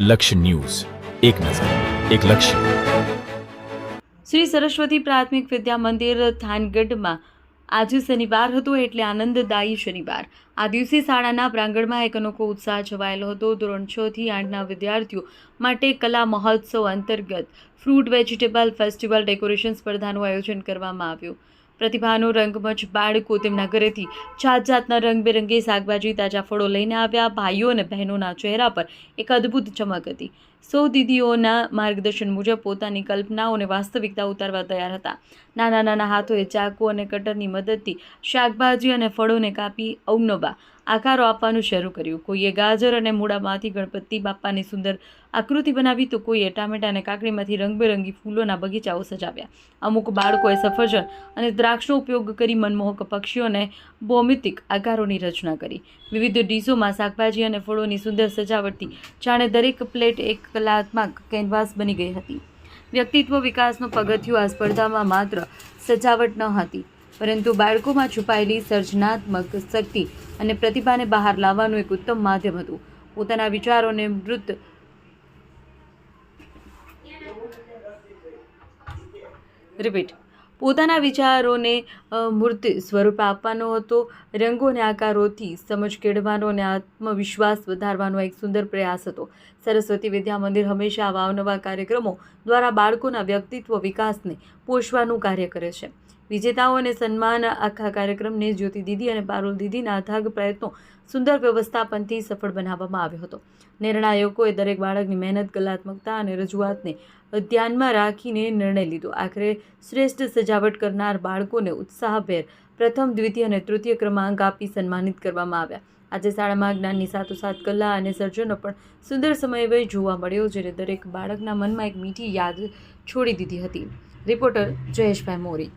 લક્ષ્ય ન્યૂઝ, એક નજર, એક લક્ષ્ય. શ્રી સરસ્વતી પ્રાથમિક વિદ્યા મંદિર થાનગઢમાં આજે શનિવાર હતો એટલે આનંદદાયી શનિવાર. આ દિવસે શાળાના પ્રાંગણમાં એક અનોખો ઉત્સાહ છવાયેલો હતો. ધોરણ 6 થી 8ના વિદ્યાર્થીઓ માટે કલા મહોત્સવ અંતર્ગત ફ્રૂટ વેજીટેબલ ફેસ્ટિવલ ડેકોરેશન સ્પર્ધાનું આયોજન કરવામાં આવ્યું. પ્રતિભાનો રંગમંચ. બાળકો તેમના ઘરેથી જાત જાતના રંગબેરંગી શાકભાજી, તાજા ફળો લઈને આવ્યા. ભાઈઓ અને બહેનોના ચહેરા પર એક અદ્ભુત ચમક હતી. સૌ દીદીઓના માર્ગદર્શન મુજબ પોતાની કલ્પનાઓને વાસ્તવિકતા ઉતારવા તૈયાર હતા. નાના નાના હાથોએ ચાકુ અને કટરની મદદથી શાકભાજી અને ફળોને કાપી અવનવા આકારો આપવાનું શરૂ કર્યું. કોઈએ ગાજર અને મૂળામાંથી ગણપતિ બાપાની સુંદર આકૃતિ બનાવી તો કોઈએ ટામેટા અને કાકડીમાંથી રંગબેરંગી ફૂલોના બગીચાઓ સજાવ્યા. અમુક બાળકોએ સફરજન અને દ્રાક્ષનો ઉપયોગ કરી મનમોહક પક્ષીઓ અને ભૌમિતિક આકારોની રચના કરી. વિવિધ ડીશોમાં શાકભાજી અને ફળોની સુંદર સજાવટથી જાણે દરેક પ્લેટ એક કલાત્મક કેનવાસ બની ગઈ હતી. વ્યક્તિત્વ વિકાસનો પગથિયું. આ સ્પર્ધામાં માત્ર સજાવટ ન હતી, પરંતુ બાળકોમાં છુપાયેલી સર્જનાત્મક શક્તિ અને પ્રતિભાને બહાર લાવવાનું એક ઉત્તમ માધ્યમ હતું. પોતાના વિચારોને મૂર્ત સ્વરૂપ આપવાનો હતો. રંગો અને આકારોથી સમજ કેળવવાનો અને આત્મવિશ્વાસ વધારવાનો એક સુંદર પ્રયાસ હતો. સરસ્વતી વિદ્યા મંદિર હંમેશા આવા અવનવા કાર્યક્રમો દ્વારા બાળકોના વ્યક્તિત્વ વિકાસને પોષવાનું કાર્ય કરે છે. વિજેતાઓને સન્માન. આખા કાર્યક્રમને જ્યોતિ દીદી અને પારુલ દીદીના અથાગ પ્રયત્નો સુંદર વ્યવસ્થાપનથી સફળ બનાવવામાં આવ્યો હતો. નિર્ણાયકોએ દરેક બાળકની મહેનત, કલાત્મકતા અને રજૂઆતને ધ્યાનમાં રાખીને નિર્ણય લીધો. આખરે શ્રેષ્ઠ સજાવટ કરનાર બાળકોને ઉત્સાહભેર પ્રથમ, દ્વિતીય અને તૃતીય ક્રમાંક આપી સન્માનિત કરવામાં આવ્યા. આજે શાળામાં જ્ઞાનની સાથોસાથ કલા અને સર્જનનો પણ સુંદર સમન્વય જોવા મળ્યો, જેને દરેક બાળકના મનમાં એક મીઠી યાદ છોડી દીધી હતી. રિપોર્ટર જયેશભાઈ મોરી.